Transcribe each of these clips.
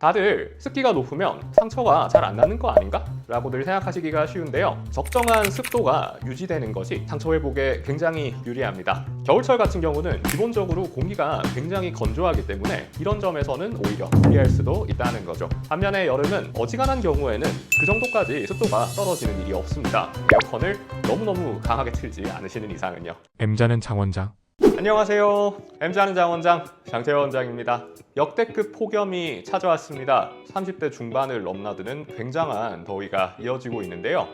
다들 습기가 높으면 상처가 잘 안 나는 거 아닌가? 라고들 생각하시기가 쉬운데요. 적정한 습도가 유지되는 것이 상처 회복에 굉장히 유리합니다. 겨울철 같은 경우는 기본적으로 공기가 굉장히 건조하기 때문에 이런 점에서는 오히려 유리할 수도 있다는 거죠. 반면에 여름은 어지간한 경우에는 그 정도까지 습도가 떨어지는 일이 없습니다. 에어컨을 너무너무 강하게 틀지 않으시는 이상은요. M자는 장원장. 안녕하세요. M자는 장원장 장태원 원장입니다. 역대급 폭염이 찾아왔습니다. 30대 중반을 넘나드는 굉장한 더위가 이어지고 있는데요.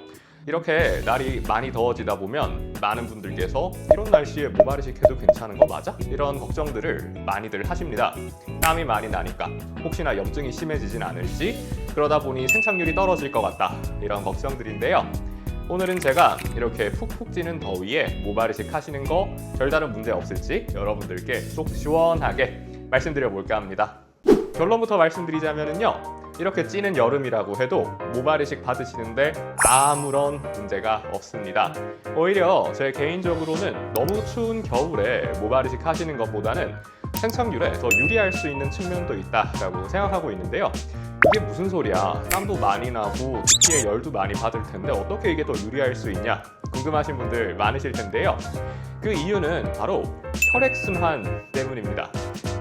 이렇게 날이 많이 더워지다 보면 많은 분들께서 이런 날씨에 모발이식 해도 괜찮은 거 맞아? 이런 걱정들을 많이들 하십니다. 땀이 많이 나니까 혹시나 염증이 심해지진 않을지, 그러다 보니 생착률이 떨어질 것 같다, 이런 걱정들인데요. 오늘은 제가 이렇게 푹푹 찌는 더위에 모발이식 하시는 거 별다른 문제 없을지 여러분들께 속 시원하게 말씀드려 볼까 합니다. 결론부터 말씀드리자면요, 이렇게 찌는 여름이라고 해도 모발이식 받으시는데 아무런 문제가 없습니다. 오히려 제 개인적으로는 너무 추운 겨울에 모발이식 하시는 것보다는 생착률에 더 유리할 수 있는 측면도 있다라고 생각하고 있는데요. 이게 무슨 소리야? 땀도 많이 나고 두피에 열도 많이 받을 텐데 어떻게 이게 더 유리할 수 있냐? 궁금하신 분들 많으실 텐데요. 그 이유는 바로 혈액순환 때문입니다.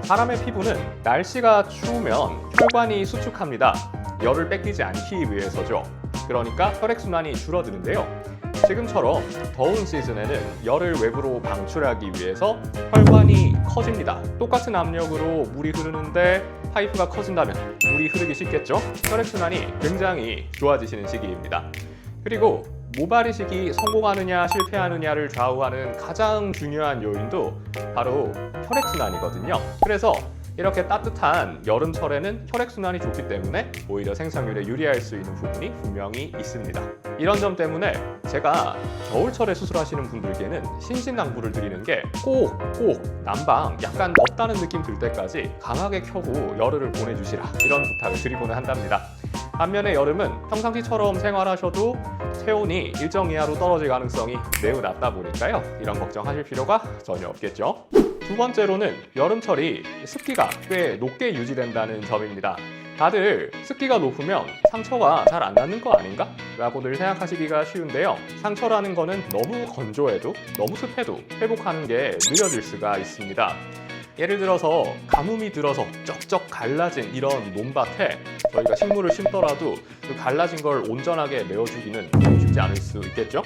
사람의 피부는 날씨가 추우면 혈관이 수축합니다. 열을 뺏기지 않기 위해서죠. 그러니까 혈액순환이 줄어드는데요. 지금처럼 더운 시즌에는 열을 외부로 방출하기 위해서 혈관이 커집니다. 똑같은 압력으로 물이 흐르는데 파이프가 커진다면 물이 흐르기 쉽겠죠? 혈액순환이 굉장히 좋아지시는 시기입니다. 그리고 모발이식이 성공하느냐 실패하느냐를 좌우하는 가장 중요한 요인도 바로 혈액순환이거든요. 그래서 이렇게 따뜻한 여름철에는 혈액순환이 좋기 때문에 오히려 생착률에 유리할 수 있는 부분이 분명히 있습니다. 이런 점 때문에 제가 겨울철에 수술하시는 분들께는 신신당부를 드리는 게 꼭 난방 약간 덥다는 느낌 들 때까지 강하게 켜고 열흘을 보내주시라, 이런 부탁을 드리고는 한답니다. 반면에 여름은 평상시처럼 생활하셔도 체온이 일정 이하로 떨어질 가능성이 매우 낮다 보니까요, 이런 걱정하실 필요가 전혀 없겠죠. 두 번째로는 여름철이 습기가 꽤 높게 유지된다는 점입니다. 다들 습기가 높으면 상처가 잘 안 나는 거 아닌가? 라고들 생각하시기가 쉬운데요. 상처라는 거는 너무 건조해도 너무 습해도 회복하는 게 느려질 수가 있습니다. 예를 들어서 가뭄이 들어서 쩍쩍 갈라진 이런 논밭에 저희가 식물을 심더라도 그 갈라진 걸 온전하게 메워주기는 쉽지 않을 수 있겠죠?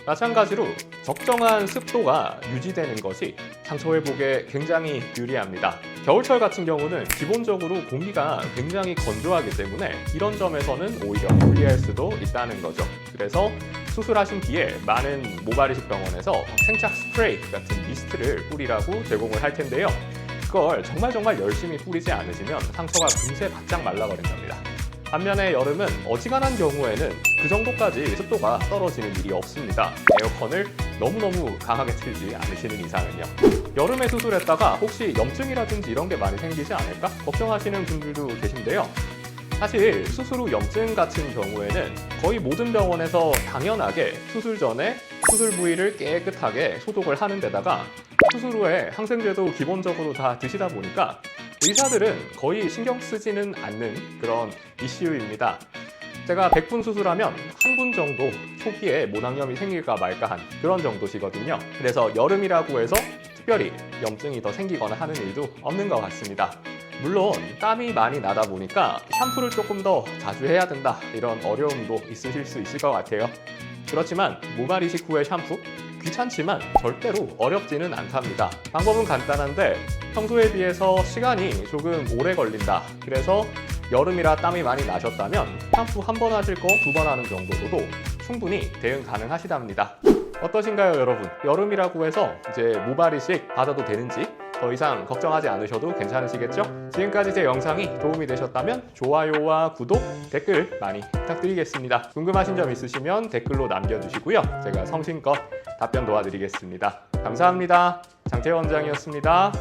마찬가지로 적정한 습도가 유지되는 것이 상처 회복에 굉장히 유리합니다. 겨울철 같은 경우는 기본적으로 공기가 굉장히 건조하기 때문에 이런 점에서는 오히려 유리할 수도 있다는 거죠. 그래서 수술하신 뒤에 많은 모발이식 병원에서 생착 스프레이 같은 미스트를 뿌리라고 제공을 할 텐데요. 그걸 정말 열심히 뿌리지 않으시면 상처가 금세 바짝 말라버린답니다. 반면에 여름은 어지간한 경우에는 그 정도까지 습도가 떨어지는 일이 없습니다. 에어컨을 너무너무 강하게 틀지 않으시는 이상은요. 여름에 수술했다가 혹시 염증이라든지 이런 게 많이 생기지 않을까? 걱정하시는 분들도 계신데요. 사실 수술 후 염증 같은 경우에는 거의 모든 병원에서 당연하게 수술 전에 수술 부위를 깨끗하게 소독을 하는 데다가 수술 후에 항생제도 기본적으로 다 드시다 보니까 의사들은 거의 신경 쓰지는 않는 그런 이슈입니다. 제가 100분 수술하면 한 분 정도 초기에 모낭염이 생길까 말까 한 그런 정도시거든요. 그래서 여름이라고 해서 특별히 염증이 더 생기거나 하는 일도 없는 것 같습니다. 물론 땀이 많이 나다 보니까 샴푸를 조금 더 자주 해야 된다, 이런 어려움도 있으실 수 있을 것 같아요. 그렇지만 모발이식 후의 샴푸? 귀찮지만 절대로 어렵지는 않답니다. 방법은 간단한데 평소에 비해서 시간이 조금 오래 걸린다, 그래서 여름이라 땀이 많이 나셨다면 샴푸 한 번 하실 거 2번 하는 정도로도 충분히 대응 가능하시답니다. 어떠신가요, 여러분? 여름이라고 해서 이제 모발이식 받아도 되는지 더 이상 걱정하지 않으셔도 괜찮으시겠죠? 지금까지 제 영상이 도움이 되셨다면 좋아요와 구독, 댓글 많이 부탁드리겠습니다. 궁금하신 점 있으시면 댓글로 남겨주시고요. 제가 성심껏 답변 도와드리겠습니다. 감사합니다. 장태원 원장이었습니다.